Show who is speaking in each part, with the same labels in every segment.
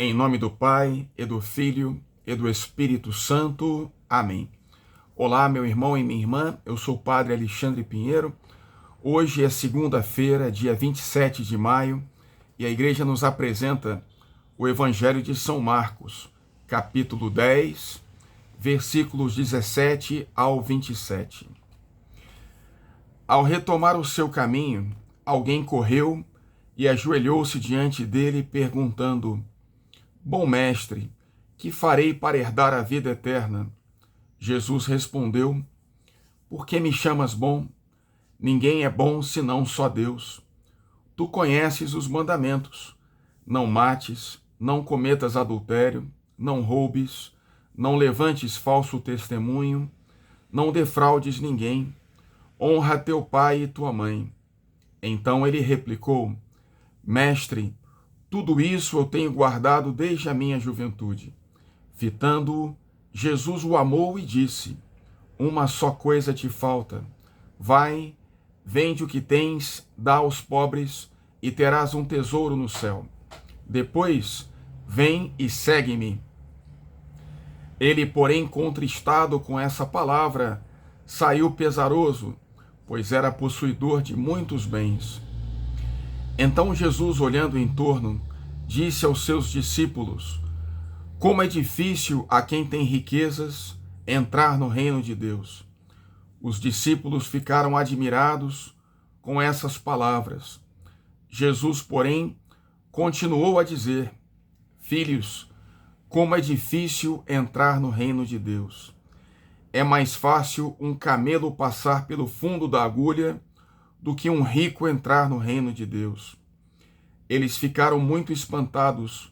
Speaker 1: Em nome do Pai, e do Filho, e do Espírito Santo. Amém. Olá, meu irmão e minha irmã, eu sou o Padre Alexandre Pinheiro. Hoje é segunda-feira, dia 27 de maio, e a Igreja nos apresenta o Evangelho de São Marcos, capítulo 10, versículos 17 ao 27. Ao retomar o seu caminho, alguém correu e ajoelhou-se diante dele, perguntando: Bom mestre, que farei para herdar a vida eterna? Jesus respondeu: Por que me chamas bom? Ninguém é bom senão só Deus. Tu conheces os mandamentos: não mates, não cometas adultério, não roubes, não levantes falso testemunho, não defraudes ninguém, honra teu pai e tua mãe. Então ele replicou: Mestre, tudo isso eu tenho guardado desde a minha juventude. Fitando-o, Jesus o amou e disse: Uma só coisa te falta. Vai, vende o que tens, dá aos pobres, e terás um tesouro no céu. Depois, vem e segue-me. Ele, porém, contristado com essa palavra, saiu pesaroso, pois era possuidor de muitos bens. Então Jesus, olhando em torno, disse aos seus discípulos: Como é difícil a quem tem riquezas entrar no reino de Deus. Os discípulos ficaram admirados com essas palavras. Jesus, porém, continuou a dizer: Filhos, como é difícil entrar no reino de Deus. É mais fácil um camelo passar pelo fundo da agulha do que um rico entrar no reino de Deus. Eles ficaram muito espantados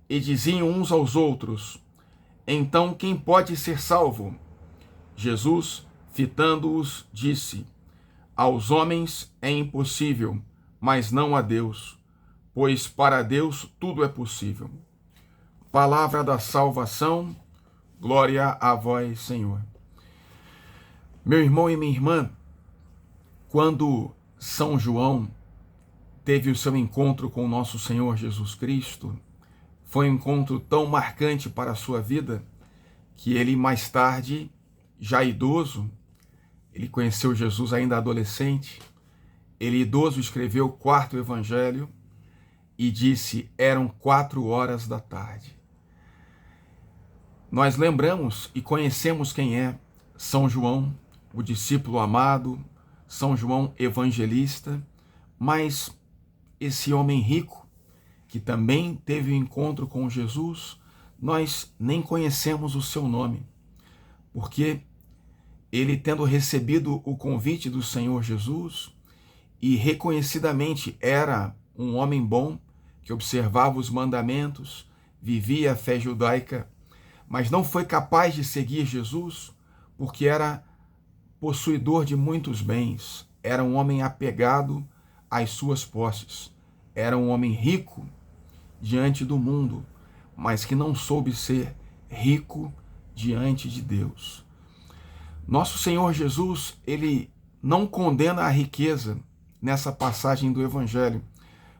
Speaker 1: e diziam uns aos outros: Então quem pode ser salvo? Jesus, fitando-os, disse: Aos homens é impossível, mas não a Deus, pois para Deus tudo é possível. Palavra da salvação, glória a vós, Senhor. Meu irmão e minha irmã, quando São João teve o seu encontro com o nosso Senhor Jesus Cristo, foi um encontro tão marcante para a sua vida que ele, mais tarde, já idoso, ele conheceu Jesus ainda adolescente, ele idoso escreveu o 4º Evangelho e disse: eram 4 horas da tarde. Nós lembramos e conhecemos quem é São João, o discípulo amado, São João evangelista, mas esse homem rico, que também teve um encontro com Jesus, nós nem conhecemos o seu nome, porque ele, tendo recebido o convite do Senhor Jesus, e reconhecidamente era um homem bom, que observava os mandamentos, vivia a fé judaica, mas não foi capaz de seguir Jesus, porque era possuidor de muitos bens, era um homem apegado às suas posses, era um homem rico diante do mundo, mas que não soube ser rico diante de Deus. Nosso Senhor Jesus, ele não condena a riqueza nessa passagem do Evangelho,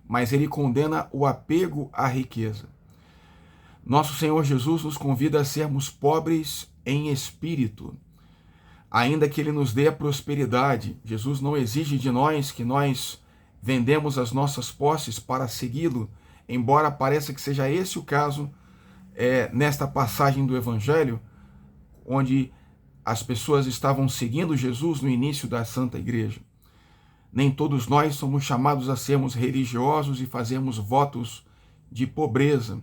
Speaker 1: mas ele condena o apego à riqueza. Nosso Senhor Jesus nos convida a sermos pobres em espírito, ainda que ele nos dê a prosperidade. Jesus não exige de nós que nós vendemos as nossas posses para segui-lo, embora pareça que seja esse o caso nesta passagem do Evangelho, onde as pessoas estavam seguindo Jesus no início da Santa Igreja. Nem todos nós somos chamados a sermos religiosos e fazermos votos de pobreza,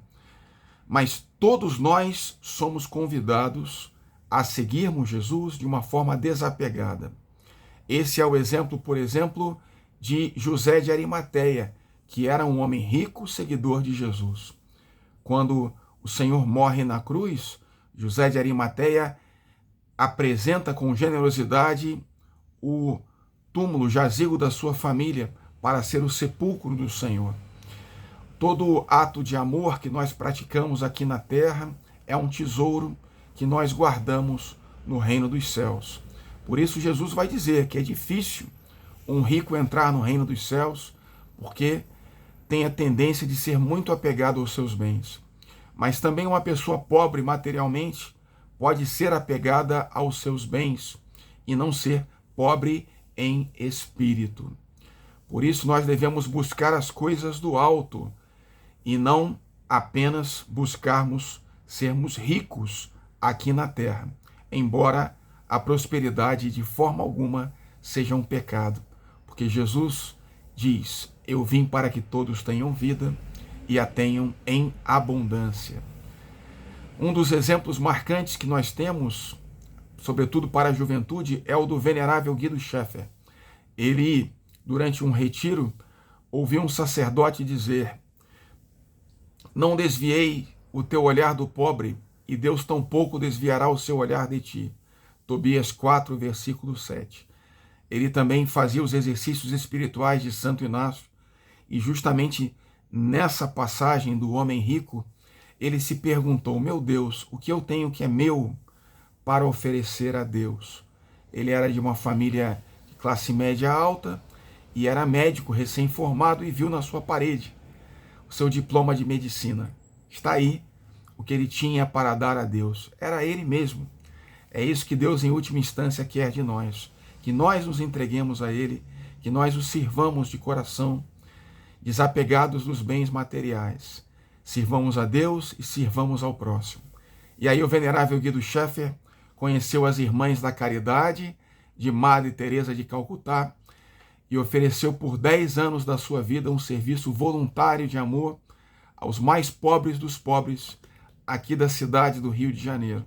Speaker 1: mas todos nós somos convidados a seguirmos Jesus de uma forma desapegada. Esse é o exemplo, por exemplo, de José de Arimateia, que era um homem rico, seguidor de Jesus. Quando o Senhor morre na cruz, José de Arimateia apresenta com generosidade o túmulo, o jazigo da sua família, para ser o sepulcro do Senhor. Todo ato de amor que nós praticamos aqui na terra é um tesouro que nós guardamos no reino dos céus. Por isso Jesus vai dizer que é difícil um rico entrar no reino dos céus, porque tem a tendência de ser muito apegado aos seus bens. Mas também uma pessoa pobre materialmente pode ser apegada aos seus bens e não ser pobre em espírito. Por isso nós devemos buscar as coisas do alto e não apenas buscarmos sermos ricos aqui na terra, embora a prosperidade de forma alguma seja um pecado, porque Jesus diz: eu vim para que todos tenham vida e a tenham em abundância. Um dos exemplos marcantes que nós temos, sobretudo para a juventude, é o do venerável Guido Schaeffer. Ele, durante um retiro, ouviu um sacerdote dizer: não desviei o teu olhar do pobre, e Deus tampouco desviará o seu olhar de ti. Tobias 4, versículo 7. Ele também fazia os exercícios espirituais de Santo Inácio, e justamente nessa passagem do homem rico, ele se perguntou: meu Deus, o que eu tenho que é meu para oferecer a Deus? Ele era de uma família de classe média alta e era médico recém-formado e viu na sua parede o seu diploma de medicina. Está aí o que ele tinha para dar a Deus. Era ele mesmo. É isso que Deus, em última instância, quer de nós. Que nós nos entreguemos a Ele, que nós o sirvamos de coração, desapegados dos bens materiais. Sirvamos a Deus e sirvamos ao próximo. E aí o venerável Guido Schaeffer conheceu as Irmãs da Caridade de Madre Teresa de Calcutá e ofereceu por 10 anos da sua vida um serviço voluntário de amor aos mais pobres dos pobres aqui da cidade do Rio de Janeiro.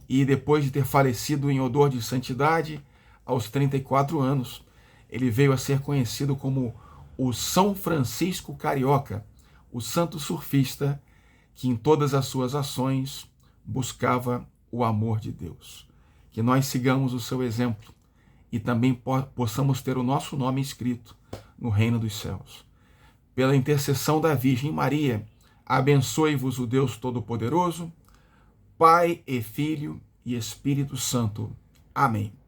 Speaker 1: E depois de ter falecido em odor de santidade, aos 34 anos, ele veio a ser conhecido como o São Francisco Carioca, o santo surfista que em todas as suas ações buscava o amor de Deus. Que nós sigamos o seu exemplo e também possamos ter o nosso nome escrito no reino dos céus. Pela intercessão da Virgem Maria, abençoe-vos o Deus Todo-Poderoso, Pai e Filho e Espírito Santo. Amém.